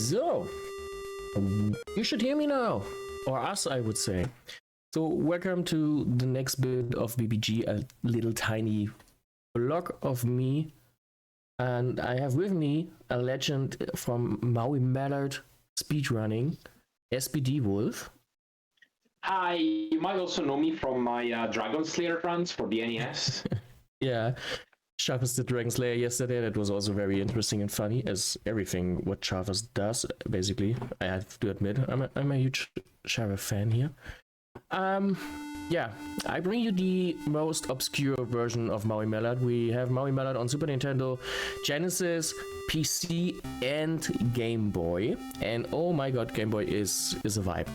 So, you should hear me now, or us, I would say. So, welcome to the next bit of BBG, a little tiny vlog of me. And I have with me a legend from Maui Mallard speedrunning, SPD Wolf. Hi, you might also know me from my Dragon Slayer runs for the NES. Yeah, Sharpers the Dragon Slayer yesterday. That was also very interesting and funny, as everything what Sharpers does, basically. I have to admit, I'm a huge Sharper fan here. Yeah, I bring you the most obscure version of Maui Mallard. We have Maui Mallard on Super Nintendo, Genesis, PC, and Game Boy. And oh my god, Game Boy is a vibe.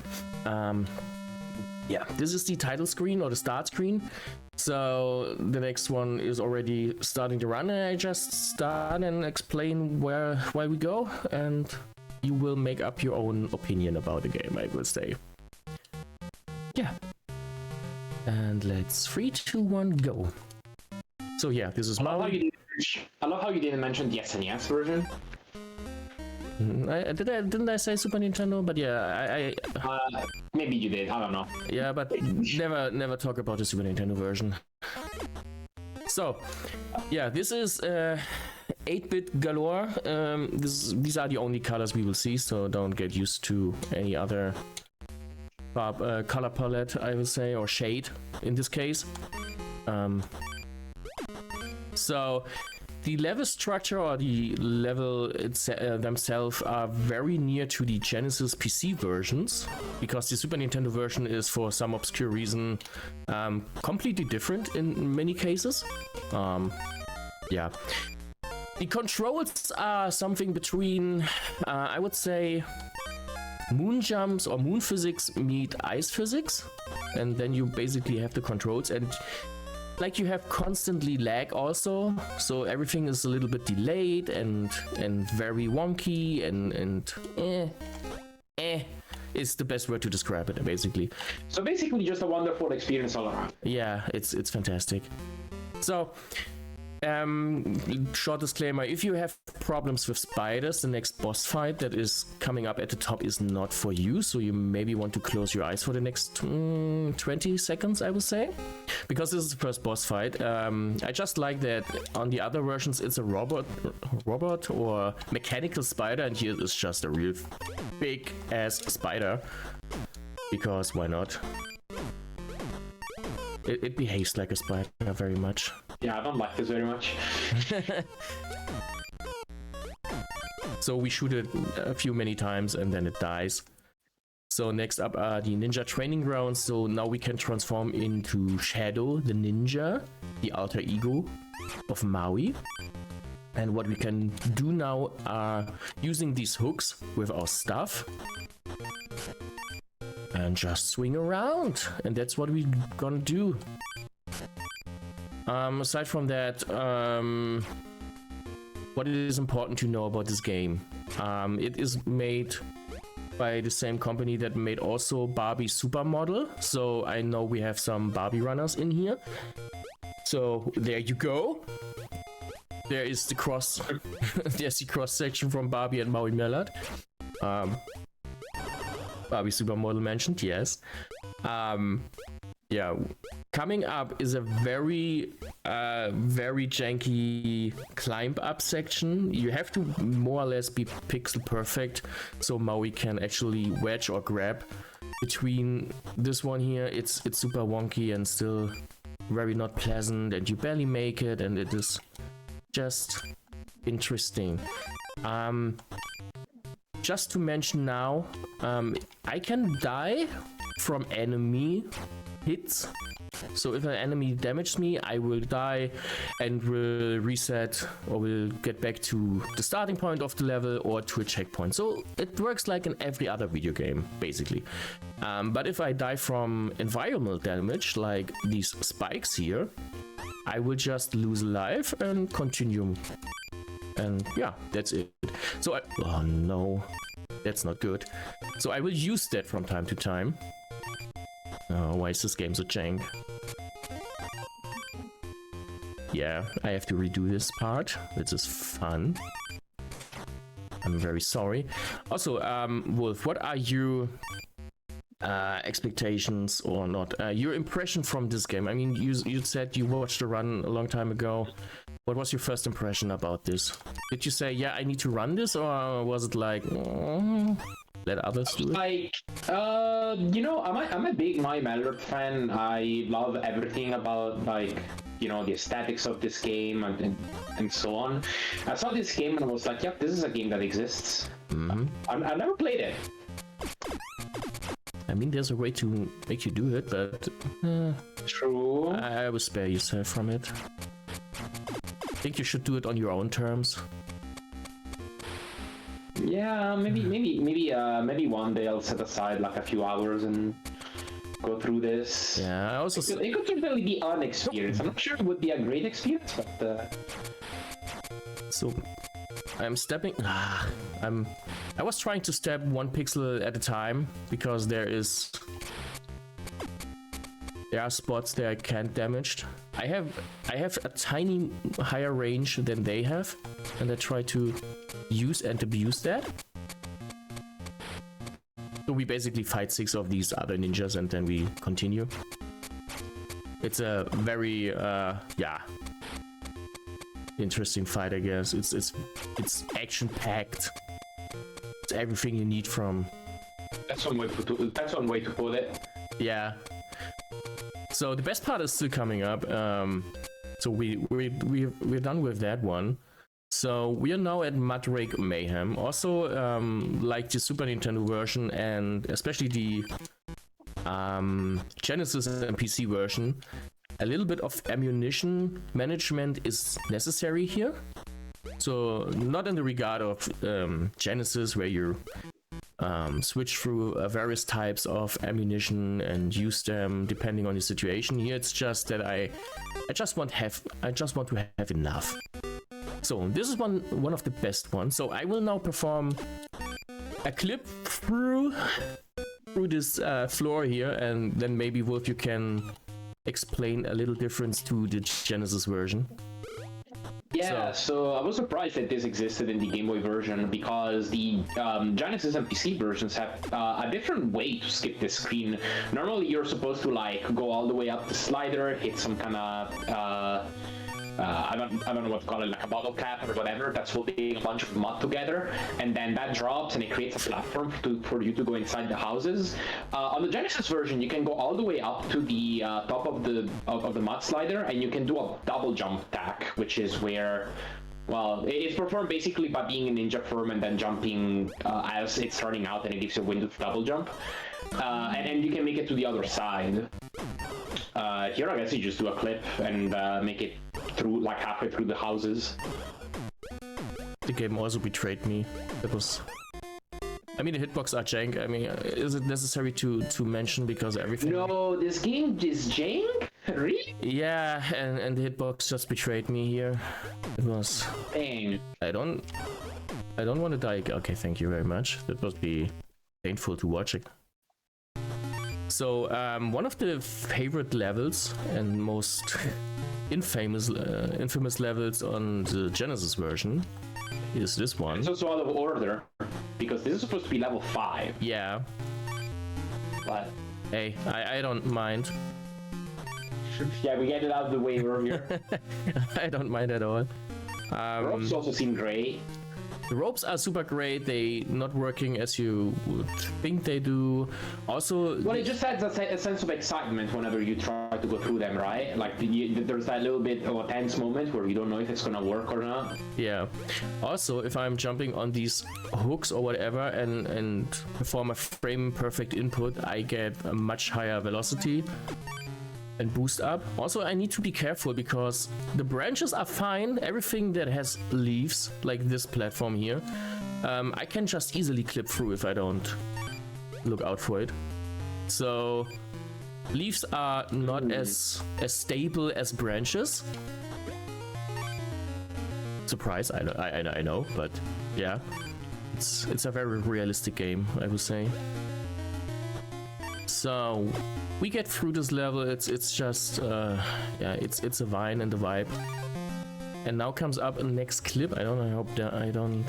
Yeah, this is the title screen or the start screen. So the next one is already starting to run, and I just start and explain where we go, and you will make up your own opinion about the game, I will say. Yeah. And let's 3, 2, 1, go. So yeah, this is Maui. I love how you didn't mention the SNES version. Didn't I say Super Nintendo? But yeah, maybe you did. I don't know. Yeah, but never talk about the Super Nintendo version. So, yeah, this is 8-bit galore. These are the only colors we will see, so don't get used to any other color palette, I will say, or shade in this case. So the level structure or the level themselves are very near to the Genesis PC versions, because the Super Nintendo version is, for some obscure reason, completely different in many cases. Yeah. The controls are something between, I would say, moon jumps or moon physics meet ice physics, and then you basically have the controls, and like you have constantly lag also, so everything is a little bit delayed and very wonky and is the best word to describe it, basically. So basically just a wonderful experience all around. Yeah, it's fantastic. So short disclaimer, if you have problems with spiders, the next boss fight that is coming up at the top is not for you, so you maybe want to close your eyes for the next 20 seconds, I would say, because this is the first boss fight. I just like that on the other versions it's a robot or mechanical spider, and here it's just a real big ass spider, because why not? It behaves like a spider very much. Yeah, I don't like this very much. So we shoot it many times and then it dies. So next up are the ninja training grounds. So now we can transform into Shadow, the ninja, the alter ego of Maui. And what we can do now are using these hooks with our stuff and just swing around, and that's what we're gonna do. Aside from that, what is important to know about this game? It is made by the same company that made also Barbie Supermodel, so I know we have some Barbie runners in here. So there you go. There is the cross. There's the cross section from Barbie and Maui Mallard. Barbie Supermodel mentioned, yes. Yeah, coming up is a very janky climb up section. You have to more or less be pixel perfect so Maui can actually wedge or grab between this one here. It's super wonky and still very not pleasant, and you barely make it, and it is just interesting. Just to mention now, I can die from enemy hits. So if an enemy damages me, I will die and will reset or will get back to the starting point of the level or to a checkpoint. So it works like in every other video game, basically. But if I die from environmental damage, like these spikes here, I will just lose a life and continue. And yeah, that's it. So oh no, that's not good. So I will use that from time to time. Oh, why is this game so jank? Yeah, I have to redo this part. This is fun. I'm very sorry. Also, Wolf, what are your expectations or not? Your impression from this game? I mean, you said you watched the run a long time ago. What was your first impression about this? Did you say, yeah, I need to run this, or was it like, let others do it? Like, you know, I'm a big Mallard fan. I love everything about, like, you know, the aesthetics of this game and so on. I saw this game and I was like, yep, this is a game that exists. I never played it. I mean, there's a way to make you do it, but True. I will spare yourself from it. I think you should do it on your own terms. Yeah, maybe one day I'll set aside like a few hours and go through this. Yeah, I also it could certainly be an experience. I'm not sure it would be a great experience, but so I'm stepping. I was trying to step 1 pixel at a time because there are spots that I can't damage. I have a tiny higher range than they have, and I try to use and abuse that. So we basically fight 6 of these other ninjas and then we continue. It's a very interesting fight, I guess. It's action packed. It's everything you need from. that's one way to put it. Yeah. So the best part is still coming up. So we're done with that one. So we are now at Mallard Mayhem. Also, like the Super Nintendo version and especially the Genesis and PC version, a little bit of ammunition management is necessary here. So not in the regard of Genesis, where you switch through various types of ammunition and use them depending on the situation. Here it's just that I just want to have enough. So this is one of the best ones. So I will now perform a clip through this floor here, and then maybe Wolf, you can explain a little difference to the Genesis version. Yeah, so I was surprised that this existed in the Game Boy version because the Genesis and PC versions have a different way to skip this screen. Normally, you're supposed to like go all the way up the slider, hit some kind of I don't know what to call it, like a bottle cap or whatever that's holding a bunch of mud together, and then that drops and it creates a platform for you to go inside the houses. On the Genesis version, you can go all the way up to the top of the mud slider, and you can do a double jump attack, which is where, well, it's performed basically by being in ninja form and then jumping as it's starting out, and it gives you a window to double jump, and then you can make it to the other side. Here I guess you just do a clip and make it through, like halfway through the houses. The game also betrayed me. That was... I mean, the hitbox are jank. I mean, is it necessary to mention because everything... No, this game is jank? Really? Yeah, and the hitbox just betrayed me here. It was... Dang. I don't want to die. Okay, thank you very much. That must be painful to watch it. So, one of the favorite levels and most infamous levels on the Genesis version is this one. It's also out of order, because this is supposed to be level 5. Yeah. But... Hey, I don't mind. Yeah, we get it out of the way earlier. I don't mind at all. Ropes also seem great. The ropes are super great. They not working as you would think they do. Also, well, it just adds a sense of excitement whenever you try to go through them, right? Like there's that little bit of a tense moment where you don't know if it's gonna work or not. Yeah. Also, if I'm jumping on these hooks or whatever and perform a frame perfect input, I get a much higher velocity and boost up. Also, I need to be careful because the branches are fine. Everything that has leaves, like this platform here, I can just easily clip through if I don't look out for it. So leaves are not as stable as branches. Surprise, I know, but yeah, it's a very realistic game, I would say. So we get through this level. It's just yeah, it's a vine and a vibe. And now comes up a next clip. I hope that I don't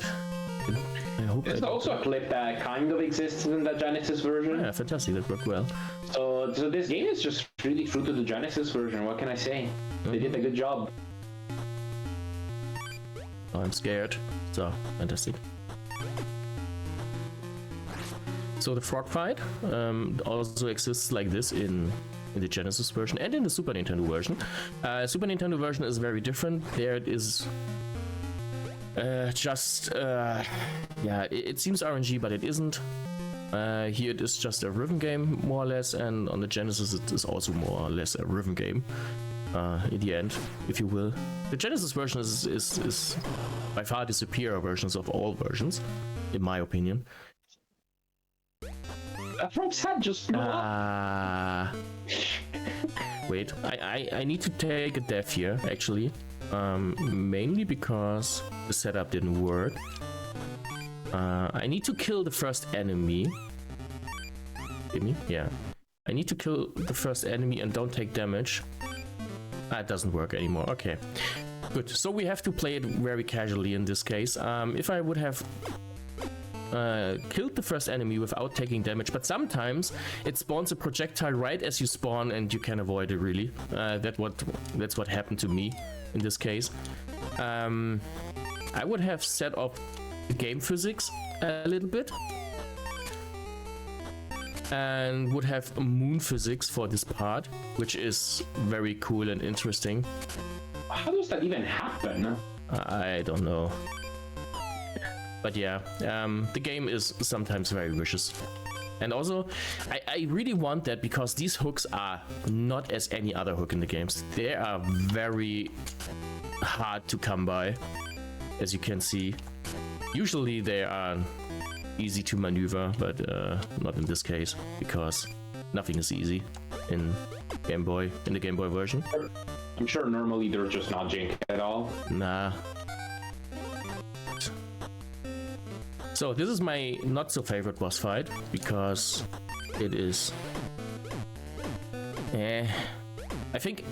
I hope there's also a clip that kind of exists in the Genesis version. Yeah, fantastic. That worked well. So this game is just really true to the Genesis version. What can I say? They did a good job. Oh, I'm scared. So, fantastic. So the frog fight also exists like this in the Genesis version and in the Super Nintendo version. Super Nintendo version is very different. There it is yeah, it seems RNG, but it isn't. Here it is just a rhythm game, more or less, and on the Genesis it is also more or less a rhythm game. In the end, if you will. The Genesis version is by far the superior versions of all versions, in my opinion. That frog's head just blew up. Wait, I need to take a death here, actually. Mainly because the setup didn't work. I need to kill the first enemy. Give me? Yeah. I need to kill the first enemy and don't take damage. It doesn't work anymore. Okay. Good. So we have to play it very casually in this case. If I would have killed the first enemy without taking damage, but sometimes it spawns a projectile right as you spawn and you can avoid it, really. That's what happened to me in this case. I would have set up the game physics a little bit and would have moon physics for this part, which is very cool and interesting. How does that even happen? I don't know. But yeah, the game is sometimes very vicious. And also, I really want that because these hooks are not as any other hook in the games. They are very hard to come by, as you can see. Usually they are easy to maneuver, but not in this case, because nothing is easy in the Game Boy version. I'm sure normally they're just not jank at all. Nah. So this is my not so favorite boss fight because it is I think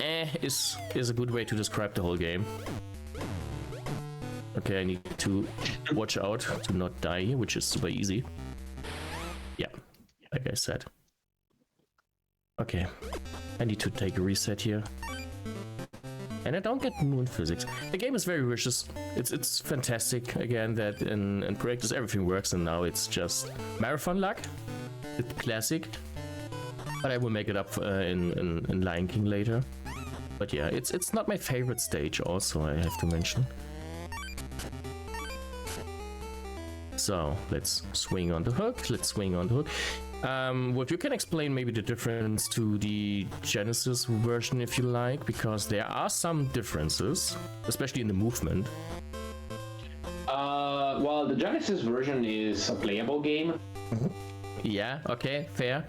is a good way to describe the whole game. Okay, I need to watch out to not die here, which is super easy. Yeah, like I said. Okay, I need to take a reset here. And I don't get moon physics. The game is very vicious. It's fantastic again that in practice everything works, and now it's just marathon luck. It's classic. But I will make it up in Lion King later. But yeah, it's not my favorite stage also, I have to mention. So let's swing on the hook. Well, you can explain maybe the difference to the Genesis version if you like, because there are some differences, especially in the movement. Well, the Genesis version is a playable game. Yeah, okay, fair.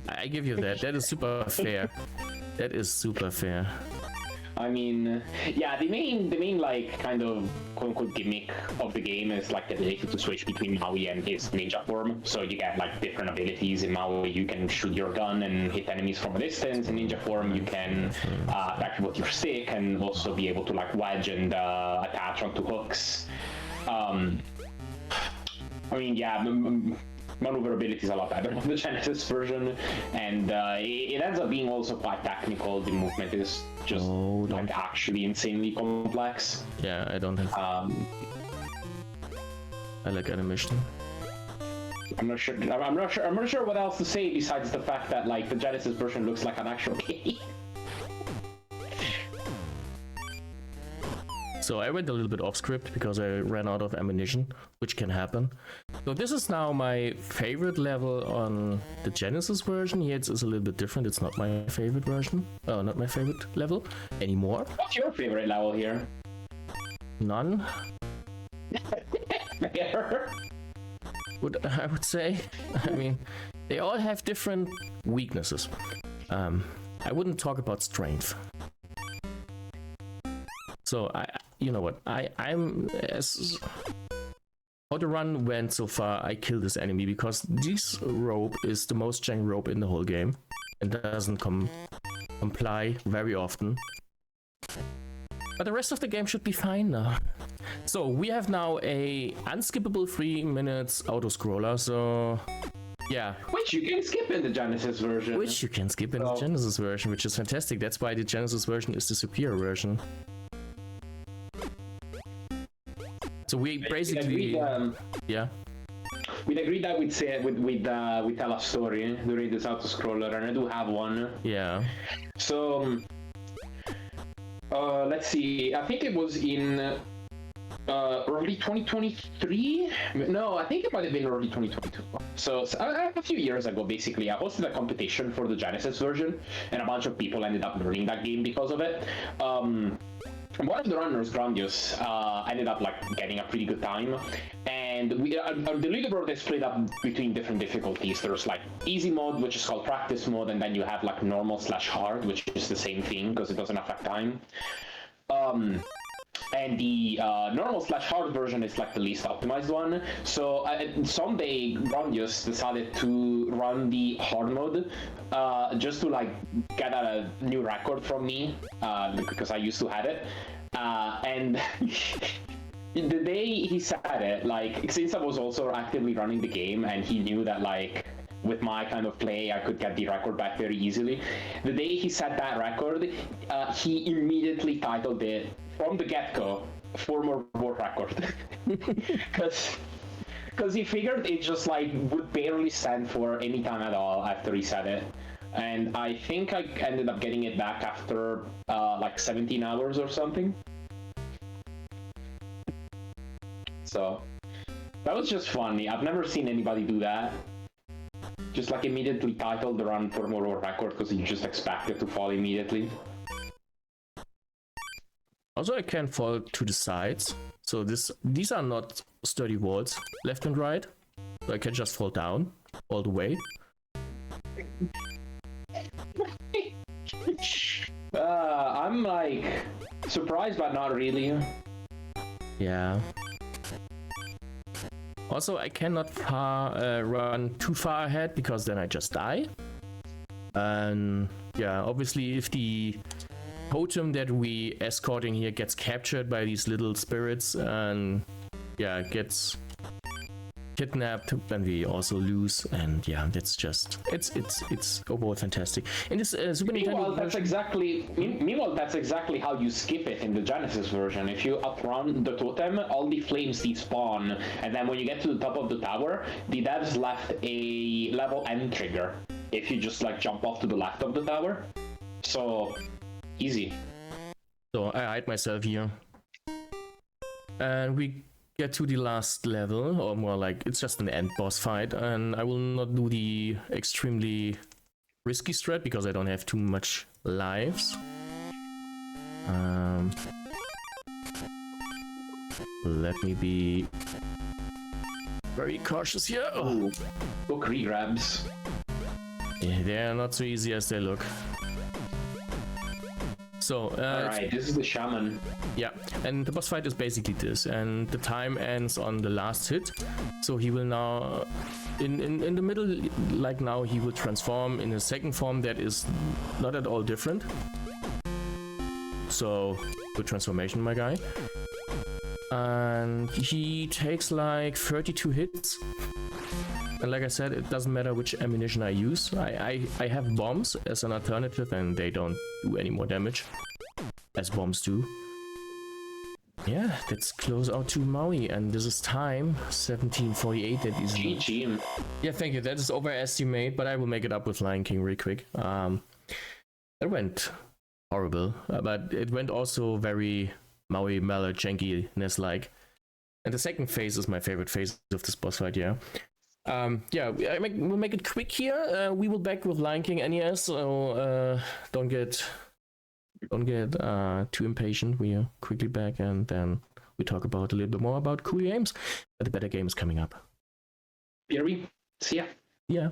I give you that. That is super fair. That is super fair. I mean, yeah, the main like kind of quote-unquote gimmick of the game is like the ability to switch between Maui and his ninja form. So you get like different abilities. In Maui, you can shoot your gun and hit enemies from a distance. In ninja form, you can attack with your stick and also be able to like wedge and attach onto hooks. I mean, yeah. Maneuverability is a lot better on the Genesis version, and it ends up being also quite technical. The movement is just like actually insanely complex. Yeah, I don't have. I like animation. I'm not sure what else to say besides the fact that like the Genesis version looks like an actual game. So I went a little bit off script because I ran out of ammunition, which can happen. So this is now my favorite level on the Genesis version. Here it's a little bit different. It's not my favorite version. Oh, not my favorite level anymore. What's your favorite level here? None. I would say. I mean, they all have different weaknesses. I wouldn't talk about strength. So you know what? I'm as how the run went so far. I killed this enemy because this rope is the most jank rope in the whole game, and doesn't comply very often. But the rest of the game should be fine now. So we have now a unskippable 3 minutes auto scroller. So yeah, which you can skip in the Genesis version. which you can skip in the Genesis version, which is fantastic. That's why the Genesis version is the superior version. So we basically yeah. We'd agree that we'd tell a story during this auto scroller, and I do have one. Yeah. So let's see. I think it was in early 2023. No, I think it might have been early 2022. So a few years ago, basically, I hosted a competition for the Genesis version, and a bunch of people ended up learning that game because of it. One of the runners, Grandius, ended up like getting a pretty good time, and the leaderboard is split up between different difficulties. There's like easy mode, which is called practice mode, and then you have like normal/hard, which is the same thing because it doesn't affect time. And the normal/hard version is like the least optimized one. So someday Grandius decided to run the hard mode just to like get a new record from me because I used to have it. And the day he said it, like since I was also actively running the game and he knew that like with my kind of play I could get the record back very easily, the day he set that record, he immediately titled it from the get-go former world record. Because he figured it just like would barely stand for any time at all after he said it. And I think I ended up getting it back after like 17 hours or something. So that was just funny. I've never seen anybody do that. Just like immediately title the run for more record because you just expect it to fall immediately. Also, I can fall to the sides. So these are not sturdy walls, left and right. So I can just fall down all the way. I'm like surprised, but not really. Yeah. Also, I cannot run too far ahead because then I just die. And yeah, obviously, if the totem that we escorting here gets captured by these little spirits and yeah, gets kidnapped, then we also lose. And yeah, that's just it's overall fantastic. In this Super Nintendo meanwhile, that's exactly how you skip it in the Genesis version. If you outrun the totem, all the flames despawn, and then when you get to the top of the tower, the devs left a level end trigger if you just like jump off to the left of the tower. So easy. So I hide myself here, and we get to the last level, or more like it's just an end boss fight, and I will not do the extremely risky strat because I don't have too much lives. Let me be very cautious here. Oh, book re-grabs. Yeah, they're not so easy as they look. So, alright, this is the shaman. Yeah, and the boss fight is basically this, and the time ends on the last hit. So he will now, in the middle, like now, he will transform in a second form that is not at all different. So, good transformation, my guy. And he takes like 32 hits. And like I said, it doesn't matter which ammunition I use. I have bombs as an alternative, and they don't do any more damage as bombs do. Yeah, that's close out to Maui, and this is time 1748. That is GG. Yeah, thank you. That is overestimate, but I will make it up with Lion King real quick. It went horrible, but it went also very Maui Mallard jankiness like. And the second phase is my favorite phase of this boss fight. Yeah. Yeah, we'll make it quick here. We will back with Lion King NES, so don't get too impatient. We are quickly back, and then we talk about a little bit more about cool games. But the better games coming up. Here we see ya. Yeah.